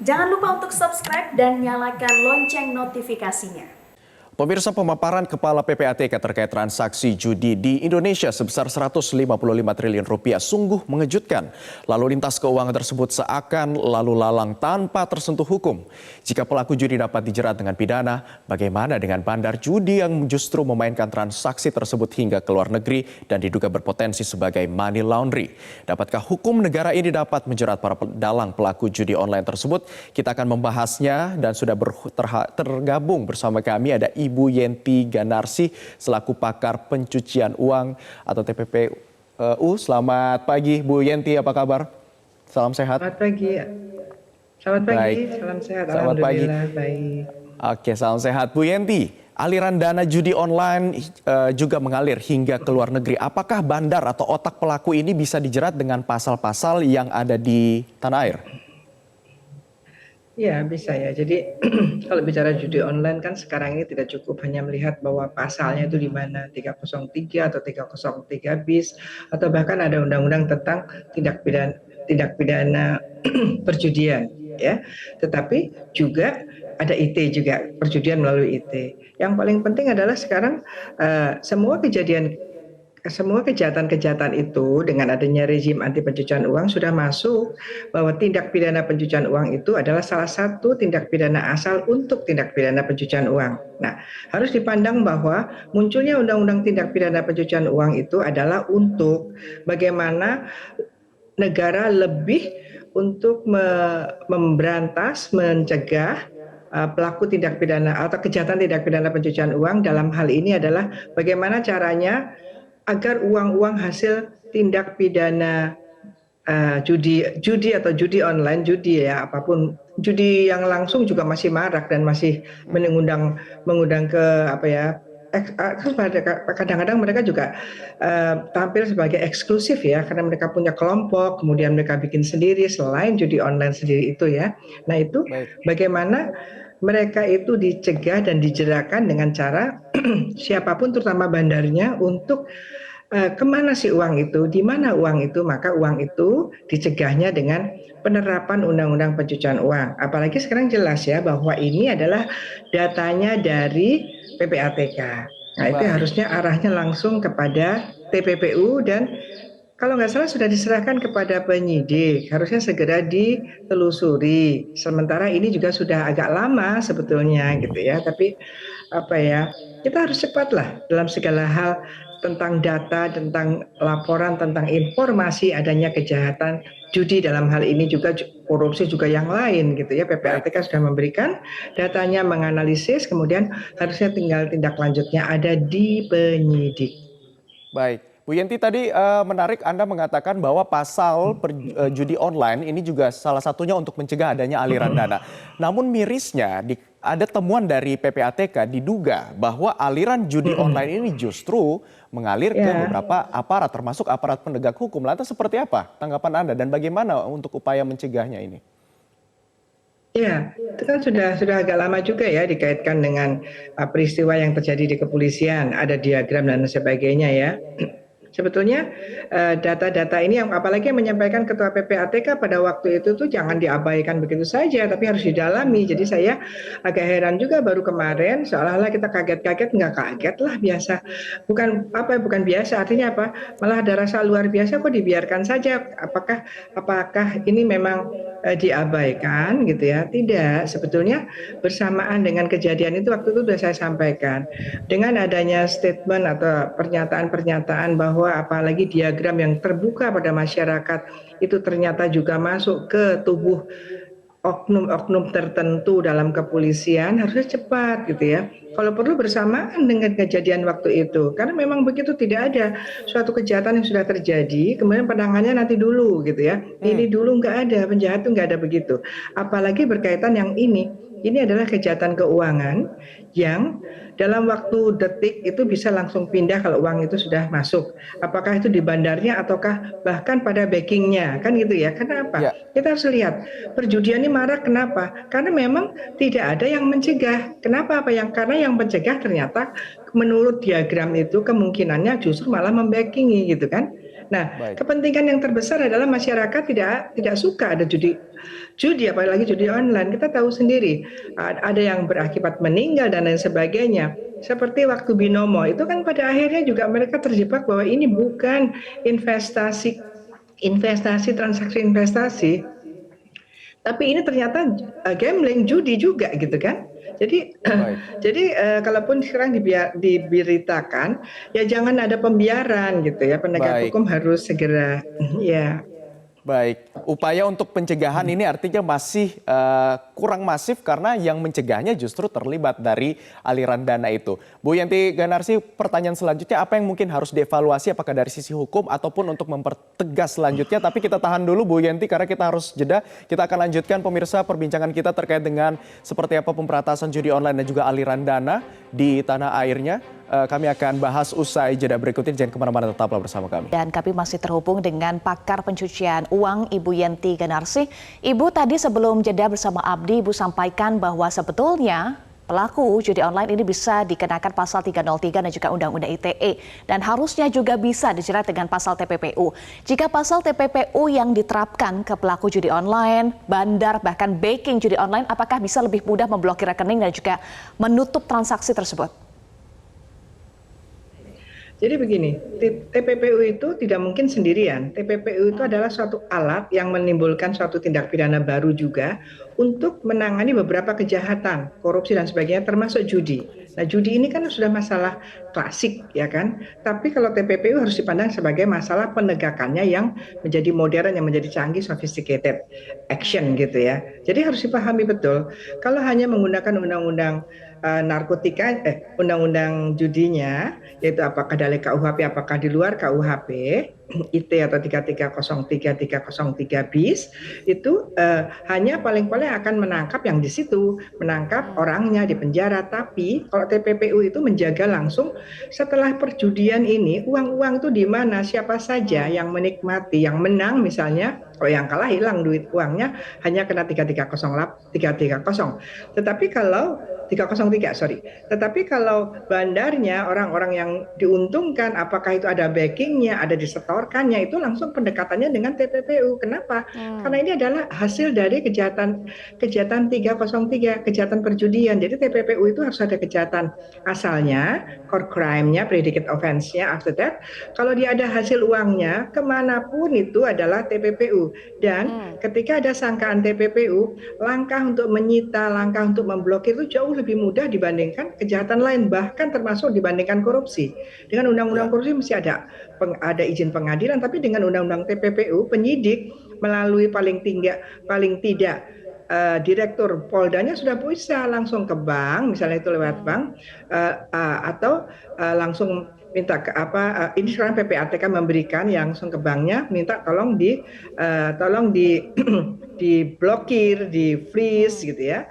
Jangan lupa untuk subscribe dan nyalakan lonceng notifikasinya. Pemirsa, pemaparan Kepala PPATK terkait transaksi judi di Indonesia sebesar 155 triliun rupiah sungguh mengejutkan. Lalu lintas keuangan tersebut seakan lalu lalang tanpa tersentuh hukum. Jika pelaku judi dapat dijerat dengan pidana, bagaimana dengan bandar judi yang justru memainkan transaksi tersebut hingga ke luar negeri dan diduga berpotensi sebagai money laundry? Dapatkah hukum negara ini dapat menjerat para dalang pelaku judi online tersebut? Kita akan membahasnya dan sudah tergabung bersama kami ada Ibu Yenti Ganarsi selaku pakar pencucian uang atau TPPU. Selamat pagi Bu Yenti, apa kabar? Salam sehat. Selamat pagi. Selamat pagi. Baik. Salam sehat. Selamat pagi. Alhamdulillah baik. Oke, salam sehat. Bu Yenti, aliran dana judi online juga mengalir hingga ke luar negeri. Apakah bandar atau otak pelaku ini bisa dijerat dengan pasal-pasal yang ada di tanah air? Ya, bisa ya. Jadi kalau bicara judi online kan sekarang ini tidak cukup hanya melihat bahwa pasalnya itu di mana 303 atau 303 bis atau bahkan ada undang-undang tentang tindak pidana perjudian ya. Tetapi juga ada IT juga, perjudian melalui IT. Yang paling penting adalah sekarang semua kejahatan-kejahatan itu dengan adanya rezim anti pencucian uang sudah masuk bahwa tindak pidana pencucian uang itu adalah salah satu tindak pidana asal untuk tindak pidana pencucian uang. Nah, harus dipandang bahwa munculnya undang-undang tindak pidana pencucian uang itu adalah untuk bagaimana negara lebih untuk memberantas, mencegah pelaku tindak pidana atau kejahatan tindak pidana pencucian uang. Dalam hal ini adalah bagaimana caranya agar uang-uang hasil tindak pidana judi atau judi online, judi ya apapun, judi yang langsung juga masih marak dan masih mengundang ke apa ya, kadang-kadang mereka juga tampil sebagai eksklusif ya, karena mereka punya kelompok, kemudian mereka bikin sendiri selain judi online sendiri itu ya. Nah itu bagaimana mereka itu dicegah dan dijeratkan dengan cara siapapun terutama bandarnya untuk kemana sih uang itu, di mana uang itu, maka uang itu dicegahnya dengan penerapan undang-undang pencucian uang. Apalagi sekarang jelas ya bahwa ini adalah datanya dari PPATK. Nah itu harusnya arahnya langsung kepada TPPU dan kalau nggak salah sudah diserahkan kepada penyidik, harusnya segera ditelusuri. Sementara ini juga sudah agak lama sebetulnya gitu ya, tapi apa ya, kita harus cepatlah dalam segala hal tentang data, tentang laporan, tentang informasi adanya kejahatan judi dalam hal ini juga korupsi juga yang lain gitu ya. PPATK sudah memberikan datanya, menganalisis, kemudian harusnya tinggal tindak lanjutnya ada di penyidik. Baik. Bu Yenti tadi menarik Anda mengatakan bahwa pasal judi online ini juga salah satunya untuk mencegah adanya aliran dana. Namun mirisnya ada temuan dari PPATK diduga bahwa aliran judi online ini justru mengalir ke beberapa aparat termasuk aparat penegak hukum. Lantas seperti apa tanggapan Anda dan bagaimana untuk upaya mencegahnya ini? Ya, itu kan sudah agak lama juga ya dikaitkan dengan peristiwa yang terjadi di kepolisian, ada diagram dan sebagainya ya. Sebetulnya data-data ini yang apalagi yang menyampaikan Ketua PPATK pada waktu itu tuh jangan diabaikan begitu saja, tapi harus didalami. Jadi saya agak heran juga baru kemarin seolah-olah kita kaget-kaget, nggak kaget lah biasa. Bukan biasa, artinya apa? Malah ada rasa luar biasa kok dibiarkan saja. Apakah ini memang diabaikan gitu ya? Tidak, sebetulnya bersamaan dengan kejadian itu waktu itu sudah saya sampaikan. Dengan adanya statement atau pernyataan-pernyataan bahwa apalagi diagram yang terbuka pada masyarakat itu ternyata juga masuk ke tubuh oknum-oknum tertentu dalam kepolisian, harusnya cepat gitu ya. Kalau perlu bersamaan dengan kejadian waktu itu, karena memang begitu, tidak ada suatu kejahatan yang sudah terjadi kemudian penanganannya nanti dulu gitu ya. Ini dulu nggak ada, penjahat itu nggak ada begitu. Apalagi berkaitan yang ini adalah kejahatan keuangan yang dalam waktu detik itu bisa langsung pindah kalau uang itu sudah masuk. Apakah itu di bandarnya ataukah bahkan pada backingnya, kan gitu ya. Karena apa? Kita harus lihat perjudian ini marak, kenapa? Karena memang tidak ada yang mencegah. Kenapa? Karena yang mencegah ternyata menurut diagram itu kemungkinannya justru malah membackingi gitu kan. Nah, Baik. kepentingan yang terbesar adalah masyarakat tidak suka ada judi apalagi judi online. Kita tahu sendiri ada yang berakibat meninggal dan lain sebagainya. Seperti waktu binomo itu kan pada akhirnya juga mereka terjebak bahwa ini bukan transaksi investasi, tapi ini ternyata gambling, judi juga gitu kan. Jadi Baik. kalaupun sekarang diberitakan ya jangan ada pembiaran gitu ya, penegak Baik. hukum harus segera ya. Baik, upaya untuk pencegahan ini artinya masih kurang masif karena yang mencegahnya justru terlibat dari aliran dana itu. Bu Yanti Ganarsi, pertanyaan selanjutnya apa yang mungkin harus dievaluasi apakah dari sisi hukum ataupun untuk mempertegas selanjutnya. Tapi kita tahan dulu Bu Yanti karena kita harus jeda. Kita akan lanjutkan pemirsa perbincangan kita terkait dengan seperti apa pemberantasan judi online dan juga aliran dana di tanah airnya. Kami akan bahas usai jeda berikut ini. Jangan kemana-mana, tetaplah bersama kami. Dan kami masih terhubung dengan pakar pencucian uang Ibu Yanti Ganarsi. Ibu, tadi sebelum jeda bersama Abdi, Ibu sampaikan bahwa sebetulnya pelaku judi online ini bisa dikenakan pasal 303 dan juga Undang-Undang ITE. Dan harusnya juga bisa dijerat dengan pasal TPPU. Jika pasal TPPU yang diterapkan ke pelaku judi online, bandar, bahkan backing judi online, apakah bisa lebih mudah memblokir rekening dan juga menutup transaksi tersebut? Jadi begini, TPPU itu tidak mungkin sendirian. TPPU itu adalah suatu alat yang menimbulkan suatu tindak pidana baru juga untuk menangani beberapa kejahatan, korupsi dan sebagainya termasuk judi. Nah, judi ini kan sudah masalah klasik ya kan. Tapi kalau TPPU harus dipandang sebagai masalah penegakannya yang menjadi modern, yang menjadi canggih, sophisticated action gitu ya. Jadi harus dipahami betul. Kalau hanya menggunakan undang-undang undang-undang judinya, yaitu apakah dari KUHP, apakah di luar KUHP, IT atau 3303, 303 bis, itu hanya paling-paling akan menangkap yang di situ, menangkap orangnya di penjara. Tapi kalau TPPU itu menjaga langsung setelah perjudian ini, uang-uang itu di mana, siapa saja yang menikmati, yang menang misalnya, kalau yang kalah hilang duit uangnya, hanya kena 330. Tetapi kalau 303, sorry. Tetapi kalau bandarnya, orang-orang yang diuntungkan, apakah itu ada backingnya, ada disetorkannya, itu langsung pendekatannya dengan TPPU. Kenapa? Karena ini adalah hasil dari kejahatan 303, kejahatan perjudian. Jadi TPPU itu harus ada kejahatan asalnya, core crime-nya, predicate offense-nya, after that. Kalau dia ada hasil uangnya, kemanapun itu adalah TPPU. Dan ketika ada sangkaan TPPU, langkah untuk menyita, langkah untuk memblokir itu jauh lebih mudah dibandingkan kejahatan lain, bahkan termasuk dibandingkan korupsi. Dengan undang-undang korupsi mesti ada izin pengadilan, tapi dengan undang-undang TPPU penyidik melalui paling tidak direktur Poldanya sudah bisa langsung ke bank, misalnya itu lewat bank, atau langsung minta ke ini sekarang PPATK memberikan yang langsung ke banknya, minta tolong diblokir, di freeze gitu ya.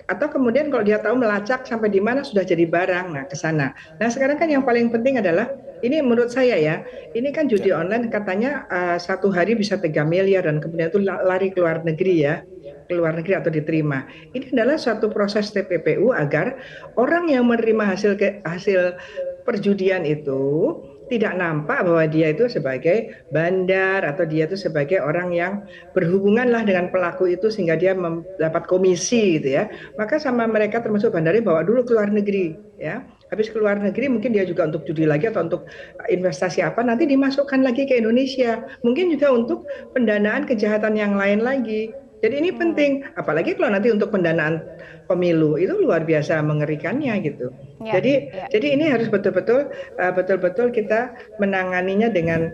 Atau kemudian kalau dia tahu melacak sampai di mana sudah jadi barang, nah ke sana. Nah sekarang kan yang paling penting adalah, ini menurut saya ya, ini kan judi online katanya satu hari bisa 3 miliar dan kemudian itu lari ke luar negeri ya, ke luar negeri atau diterima. Ini adalah suatu proses TPPU agar orang yang menerima hasil perjudian itu tidak nampak bahwa dia itu sebagai bandar atau dia itu sebagai orang yang berhubungan lah dengan pelaku itu sehingga dia mendapat komisi gitu ya. Maka sama mereka termasuk bandari bawa dulu ke luar negeri ya. Habis ke luar negeri mungkin dia juga untuk judi lagi atau untuk investasi apa, nanti dimasukkan lagi ke Indonesia. Mungkin juga untuk pendanaan kejahatan yang lain lagi. Jadi ini penting, apalagi kalau nanti untuk pendanaan pemilu itu luar biasa mengerikannya gitu. Jadi ini harus betul-betul kita menanganinya dengan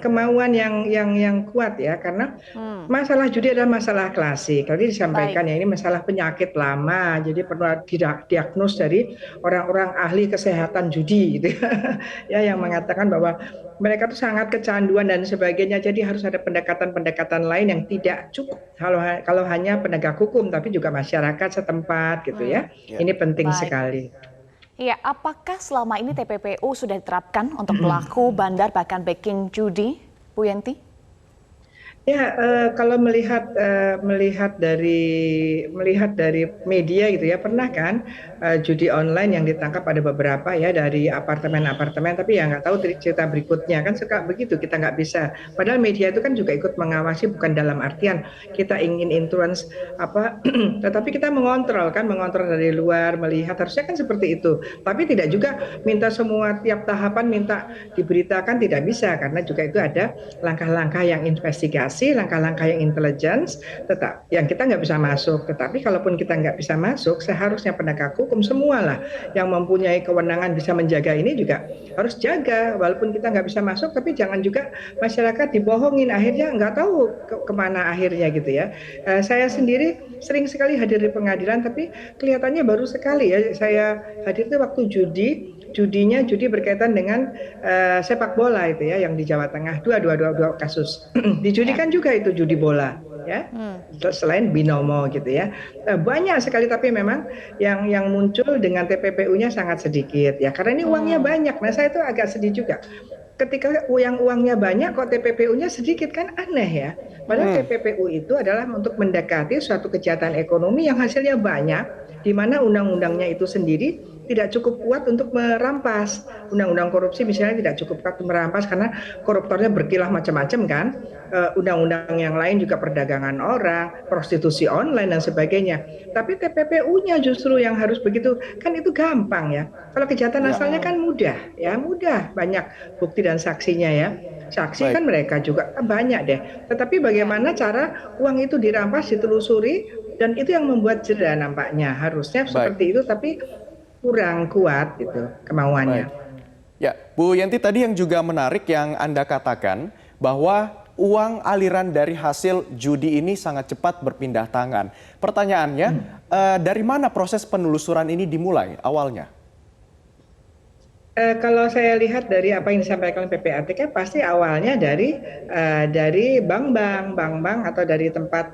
kemauan yang kuat ya, karena masalah judi adalah masalah klasik. Tadi disampaikan ya, ini masalah penyakit lama, jadi perlu diagnos dari orang-orang ahli kesehatan judi gitu ya, yang mengatakan bahwa mereka tuh sangat kecanduan dan sebagainya. Jadi harus ada pendekatan-pendekatan lain yang tidak cukup kalau hanya penegak hukum, tapi juga masyarakat setempat gitu ya. Ini penting sekali. Iya, apakah selama ini TPPU sudah diterapkan untuk pelaku bandar bahkan backing judi, Bu Yanti? Ya, kalau melihat dari media gitu ya, pernah kan judi online yang ditangkap ada beberapa ya dari apartemen-apartemen, tapi ya nggak tahu cerita berikutnya kan suka begitu, kita nggak bisa. Padahal media itu kan juga ikut mengawasi, bukan dalam artian kita ingin influence apa, tetapi kita mengontrol kan, mengontrol dari luar, melihat harusnya kan seperti itu. Tapi tidak juga minta semua tiap tahapan minta diberitakan, tidak bisa karena juga itu ada langkah-langkah yang investigasi, langkah-langkah yang intelligence, tetap yang kita nggak bisa masuk. Tetapi kalaupun kita nggak bisa masuk, seharusnya penegak hukum semualah yang mempunyai kewenangan bisa menjaga ini juga harus jaga. Walaupun kita nggak bisa masuk, tapi jangan juga masyarakat dibohongin, akhirnya nggak tahu kemana akhirnya gitu ya. Saya sendiri sering sekali hadir di pengadilan, tapi kelihatannya baru sekali ya saya hadir itu waktu judi berkaitan dengan sepak bola itu ya, yang di Jawa Tengah dua kasus. Dijudikan juga itu judi bola ya, selain binomo gitu ya, banyak sekali, tapi memang yang muncul dengan TPPU-nya sangat sedikit ya, karena ini uangnya banyak. Nah, saya itu agak sedih juga ketika uangnya banyak kok TPPU-nya sedikit, kan aneh ya. Padahal TPPU itu adalah untuk mendekati suatu kejahatan ekonomi yang hasilnya banyak, di mana undang-undangnya itu sendiri tidak cukup kuat untuk merampas. Undang-undang korupsi misalnya tidak cukup kuat untuk merampas karena koruptornya berkilah macam-macam kan. Undang-undang yang lain juga perdagangan orang, prostitusi online dan sebagainya. Tapi TPPU-nya justru yang harus begitu, kan itu gampang ya. Kalau kejahatan asalnya kan mudah, banyak bukti dan saksinya ya. Saksi kan mereka juga banyak deh. Tetapi bagaimana cara uang itu dirampas, ditelusuri, dan itu yang membuat jeda nampaknya. Harusnya seperti itu, tapi kurang kuat gitu kemauannya. Ya, Bu Yenti, tadi yang juga menarik yang Anda katakan bahwa uang aliran dari hasil judi ini sangat cepat berpindah tangan. Pertanyaannya, dari mana proses penelusuran ini dimulai awalnya? Kalau saya lihat dari apa yang disampaikan PPATK, pasti awalnya dari bank-bank atau dari tempat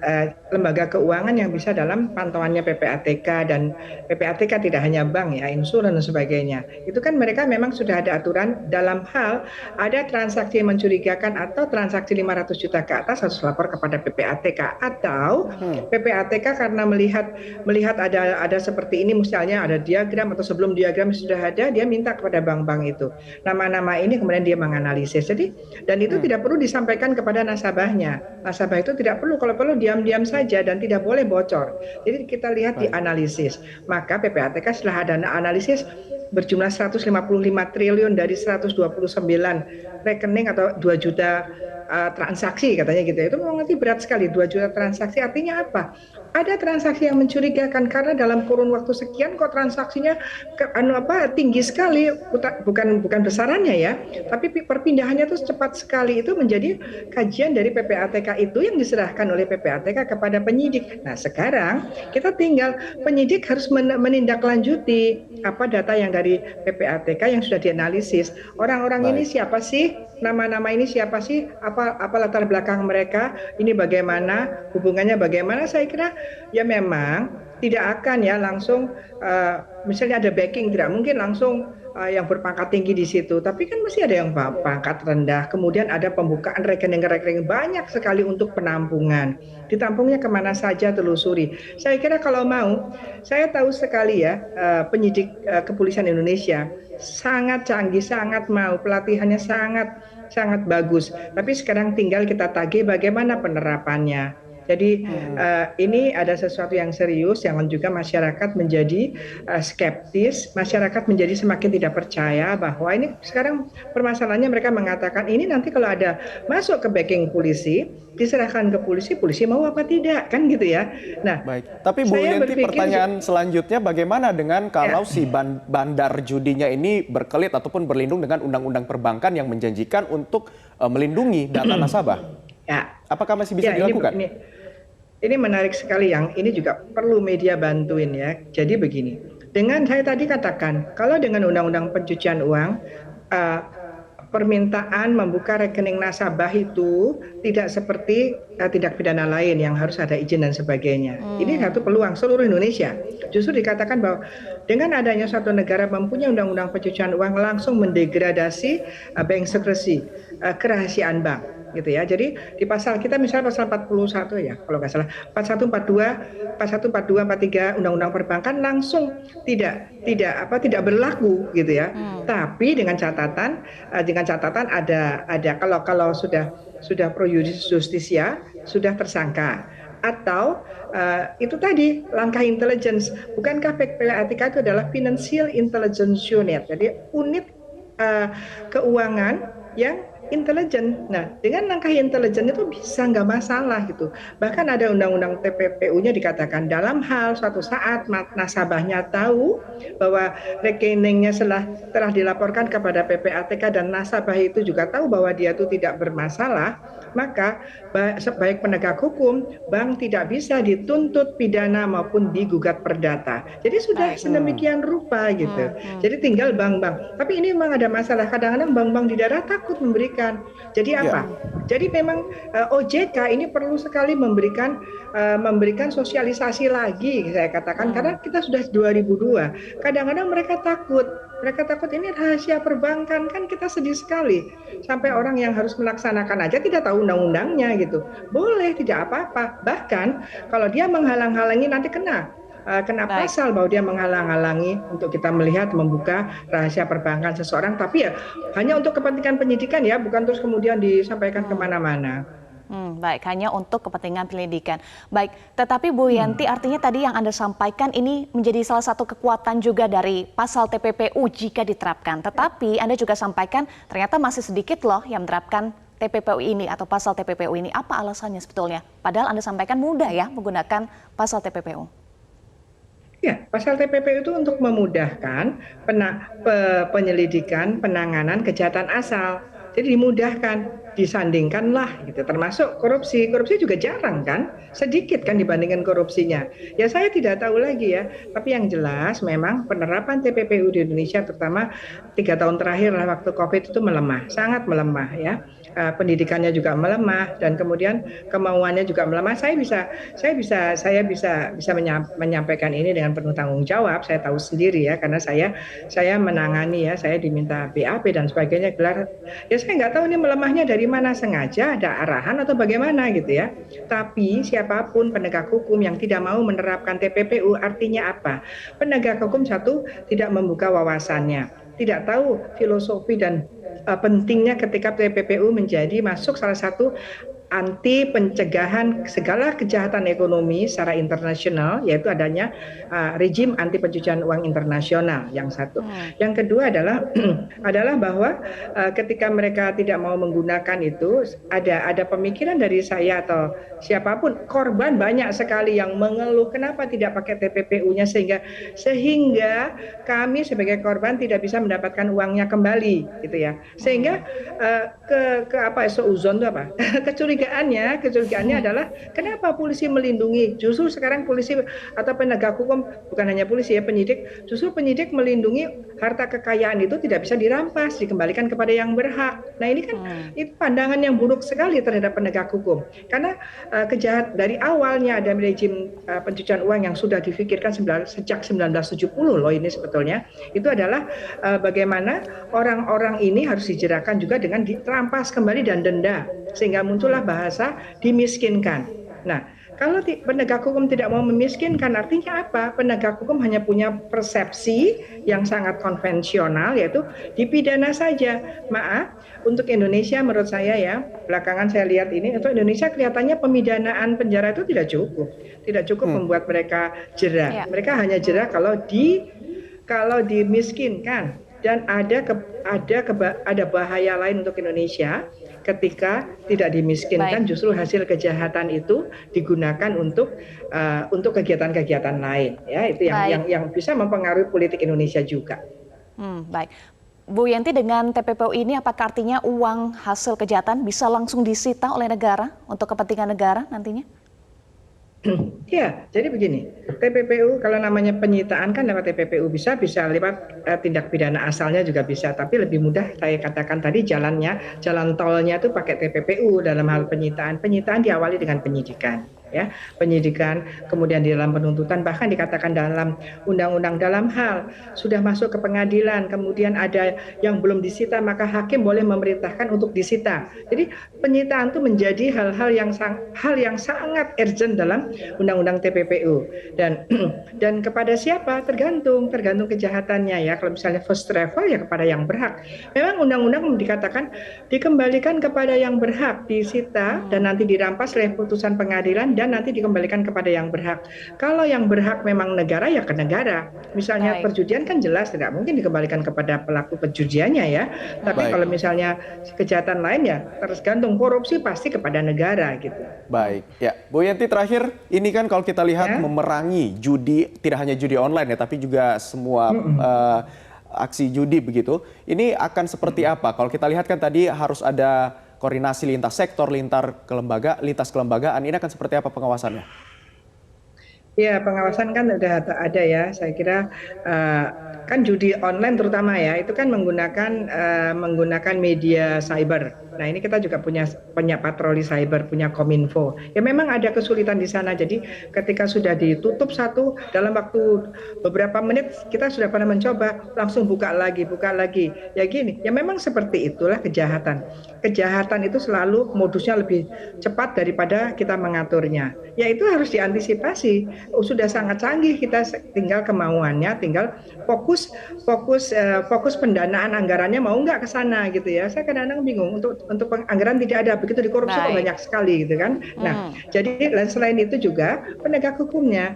lembaga keuangan yang bisa dalam pantauannya PPATK, dan PPATK tidak hanya bank ya, insuran dan sebagainya. Itu kan mereka memang sudah ada aturan dalam hal ada transaksi mencurigakan atau transaksi 500 juta ke atas harus lapor kepada PPATK, atau PPATK karena melihat ada seperti ini, misalnya ada diagram atau sebelum diagram sudah ada, dia minta kepada bank-bank itu nama-nama ini, kemudian dia menganalisis. Jadi, dan itu tidak perlu disampaikan kepada nasabahnya. Nasabah itu tidak perlu, kalau perlu diam-diam saja dan tidak boleh bocor. Jadi kita lihat di analisis. Maka PPATK setelah ada analisis berjumlah 155 triliun dari 129 rekening atau 2 juta transaksi katanya gitu. Itu memang nanti berat sekali, 2 juta transaksi artinya apa? Ada transaksi yang mencurigakan karena dalam kurun waktu sekian kok transaksinya tinggi sekali, bukan besarannya ya, tapi perpindahannya itu cepat sekali. Itu menjadi kajian dari PPATK itu yang diserahkan oleh PPATK kepada penyidik. Nah, sekarang kita tinggal penyidik harus menindaklanjuti apa data yang dari PPATK yang sudah dianalisis. Orang-orang ini siapa sih? Nama-nama ini siapa sih? Apa latar belakang mereka? Ini bagaimana? Hubungannya bagaimana? Saya kira ya memang tidak akan ya langsung misalnya ada backing, tidak mungkin langsung yang berpangkat tinggi di situ, tapi kan masih ada yang pangkat rendah. Kemudian ada pembukaan rekening-rekening banyak sekali untuk penampungan. Ditampungnya kemana saja, telusuri. Saya kira kalau mau, saya tahu sekali ya penyidik kepolisian Indonesia sangat canggih, sangat mau, pelatihannya sangat bagus. Tapi sekarang tinggal kita tagih bagaimana penerapannya. Jadi ini ada sesuatu yang serius, jangan juga masyarakat menjadi skeptis, masyarakat menjadi semakin tidak percaya bahwa ini sekarang permasalahannya mereka mengatakan ini nanti kalau ada masuk ke backing polisi, diserahkan ke polisi, polisi mau apa tidak, kan gitu ya. Nah, baik. Tapi Bu Yenti, pertanyaan selanjutnya bagaimana dengan kalau si bandar judinya ini berkelit ataupun berlindung dengan undang-undang perbankan yang menjanjikan untuk melindungi data nasabah? Ya. Apakah masih bisa dilakukan? Ini menarik sekali, yang ini juga perlu media bantuin ya. Jadi begini, dengan saya tadi katakan, kalau dengan undang-undang pencucian uang, permintaan membuka rekening nasabah itu tidak seperti tindak pidana lain yang harus ada izin dan sebagainya. Ini satu peluang seluruh Indonesia. Justru dikatakan bahwa dengan adanya suatu negara mempunyai undang-undang pencucian uang langsung mendegradasi bank secrecy, kerahasiaan bank. gitu ya. Jadi di pasal kita misalnya pasal 41 ya kalau nggak salah, 41, 42, 41, 42, 43 Undang-Undang Perbankan langsung tidak berlaku gitu ya. Tapi dengan catatan ada kalau sudah pro justisia, sudah tersangka, atau itu tadi langkah intelligence. Bukankah PPATK itu adalah Financial Intelligence Unit, jadi unit keuangan yang intelijen. Nah, dengan langkah intelijen itu bisa nggak masalah gitu. Bahkan ada undang-undang TPPU-nya dikatakan dalam hal suatu saat nasabahnya tahu bahwa rekeningnya telah dilaporkan kepada PPATK dan nasabah itu juga tahu bahwa dia itu tidak bermasalah, maka baik penegak hukum, bank tidak bisa dituntut pidana maupun digugat perdata. Jadi sudah sedemikian rupa gitu. Jadi tinggal bank-bank. Tapi ini memang ada masalah. Kadang-kadang bank-bank di daerah takut memberikan. Jadi apa? Jadi memang OJK ini perlu sekali memberikan sosialisasi lagi, saya katakan, karena kita sudah 2002. Kadang-kadang mereka takut ini rahasia perbankan, kan kita sedih sekali. Sampai orang yang harus melaksanakan aja tidak tahu undang-undangnya gitu. Boleh, tidak apa-apa. Bahkan kalau dia menghalang-halangi nanti kena pasal bahwa dia menghalang-halangi untuk kita melihat membuka rahasia perbankan seseorang, tapi ya hanya untuk kepentingan penyidikan ya, bukan terus kemudian disampaikan kemana-mana. Baik, hanya untuk kepentingan penyelidikan. Baik, tetapi Bu Yanti, artinya tadi yang Anda sampaikan ini menjadi salah satu kekuatan juga dari pasal TPPU jika diterapkan. Tetapi Anda juga sampaikan ternyata masih sedikit loh yang menerapkan TPPU ini atau pasal TPPU ini. Apa alasannya sebetulnya? Padahal Anda sampaikan mudah ya menggunakan pasal TPPU. Ya, pasal TPPU itu untuk memudahkan penyelidikan, penanganan kejahatan asal. Jadi dimudahkan, disandingkanlah gitu. Termasuk korupsi juga jarang kan, sedikit kan dibandingkan korupsinya. Ya saya tidak tahu lagi ya, tapi yang jelas memang penerapan TPPU di Indonesia terutama 3 tahun terakhir waktu COVID itu melemah, sangat melemah ya. Pendidikannya juga melemah dan kemudian kemauannya juga melemah. Saya bisa menyampaikan ini dengan penuh tanggung jawab. Saya tahu sendiri ya, karena saya menangani ya, saya diminta BAP dan sebagainya gelar. Ya saya nggak tahu ini melemahnya dari mana, sengaja ada arahan atau bagaimana gitu ya. Tapi siapapun penegak hukum yang tidak mau menerapkan TPPU artinya apa? Penegak hukum satu tidak membuka wawasannya, tidak tahu filosofi dan pentingnya ketika TPPU masuk salah satu anti pencegahan segala kejahatan ekonomi secara internasional, yaitu adanya rejim anti pencucian uang internasional yang satu. Yang kedua adalah bahwa ketika mereka tidak mau menggunakan itu, ada pemikiran dari saya atau siapapun, korban banyak sekali yang mengeluh kenapa tidak pakai TPPU-nya sehingga kami sebagai korban tidak bisa mendapatkan uangnya kembali gitu ya. Sehingga seuzon itu apa? Kecurigaannya adalah kenapa polisi melindungi? Justru sekarang polisi atau penegak hukum, bukan hanya polisi ya, penyidik melindungi harta kekayaan itu tidak bisa dirampas, dikembalikan kepada yang berhak. Nah ini kan itu pandangan yang buruk sekali terhadap penegak hukum. Karena dari awalnya ada rejim pencucian uang yang sudah difikirkan sejak 1970 loh ini sebetulnya. Itu adalah bagaimana orang-orang ini harus dijeratkan juga dengan dirampas kembali dan denda, sehingga muncullah bahasa dimiskinkan. Nah, kalau penegak hukum tidak mau memiskinkan, artinya apa? Penegak hukum hanya punya persepsi yang sangat konvensional, yaitu dipidana saja. Maaf, untuk Indonesia menurut saya ya, belakangan saya lihat ini, untuk Indonesia kelihatannya pemidanaan penjara itu tidak cukup membuat mereka jera. Mereka hanya jera kalau dimiskinkan. Dan ada bahaya lain untuk Indonesia ketika tidak dimiskinkan. Justru hasil kejahatan itu digunakan untuk kegiatan-kegiatan lain ya, itu yang bisa mempengaruhi politik Indonesia juga. Baik, Bu Yanti, dengan TPPU ini apakah artinya uang hasil kejahatan bisa langsung disita oleh negara untuk kepentingan negara nantinya? Ya, jadi begini, TPPU kalau namanya penyitaan kan lewat TPPU bisa lewat tindak pidana asalnya juga bisa, tapi lebih mudah saya katakan tadi jalan tolnya itu pakai TPPU dalam hal penyitaan diawali dengan penyidikan. ya, penyidikan, kemudian di dalam penuntutan, bahkan dikatakan dalam undang-undang dalam hal sudah masuk ke pengadilan, kemudian ada yang belum disita, maka hakim boleh memerintahkan untuk disita. Jadi penyitaan itu menjadi hal yang sangat urgent dalam undang-undang TPPU. Dan kepada siapa? Tergantung kejahatannya ya. Kalau misalnya first travel ya kepada yang berhak. Memang undang-undang dikatakan dikembalikan kepada yang berhak, disita dan nanti dirampas oleh putusan pengadilan dan nanti dikembalikan kepada yang berhak. Kalau yang berhak memang negara ya ke negara. Misalnya perjudian kan jelas tidak mungkin dikembalikan kepada pelaku perjudiannya ya. Tapi kalau misalnya kejahatan lain ya tergantung, korupsi pasti kepada negara gitu. Baik, ya Bu Yenti terakhir, ini kan kalau kita lihat memerangi judi, tidak hanya judi online ya, tapi juga semua aksi judi begitu. Ini akan seperti apa? Kalau kita lihat kan tadi harus ada koordinasi lintas sektor, lintas kelembagaan. Ini akan seperti apa pengawasannya? Ya, pengawasan kan udah ada ya. Saya kira kan judi online terutama ya, itu kan menggunakan media cyber. Nah, ini kita juga punya patroli cyber, punya Kominfo. Ya memang ada kesulitan di sana. Jadi ketika sudah ditutup satu, dalam waktu beberapa menit kita sudah pernah mencoba langsung buka lagi. Ya gini, ya memang seperti itulah kejahatan. Kejahatan itu selalu modusnya lebih cepat daripada kita mengaturnya. Ya itu harus diantisipasi. Sudah sangat canggih, kita tinggal kemauannya, tinggal fokus pendanaan anggarannya mau nggak ke sana gitu ya. Saya kadang-kadang bingung untuk anggaran tidak ada, begitu dikorupsi kok banyak sekali gitu kan. Nah, jadi selain itu juga penegak hukumnya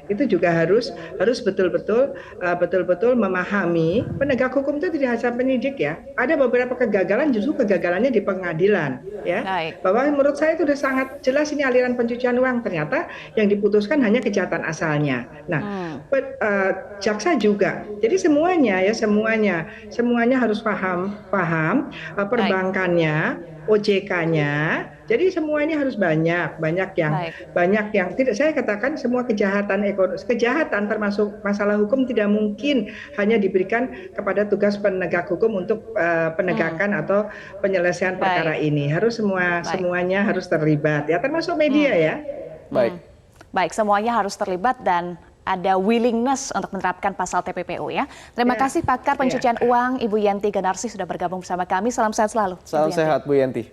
itu juga harus betul-betul memahami penegak hukum itu tidak hanya penyidik ya. Ada beberapa kegagalan, justru kegagalannya di pengadilan ya. Bahwa menurut saya itu sudah sangat jelas ini aliran pencucian uang, ternyata yang diputuskan hanya kejahatan asalnya. Nah, jaksa juga. Jadi semuanya harus paham perbankannya, OJK-nya. Jadi semuanya harus banyak yang tidak, saya katakan semua kejahatan termasuk masalah hukum tidak mungkin hanya diberikan kepada tugas penegak hukum untuk penegakan atau penyelesaian perkara ini. Harus semuanya harus terlibat ya, termasuk media ya. Baik, semuanya harus terlibat dan ada willingness untuk menerapkan pasal TPPU ya. Terima kasih pakar pencucian uang Ibu Yenti Ganarsi sudah bergabung bersama kami. Salam sehat selalu. Salam sehat Bu Yenti.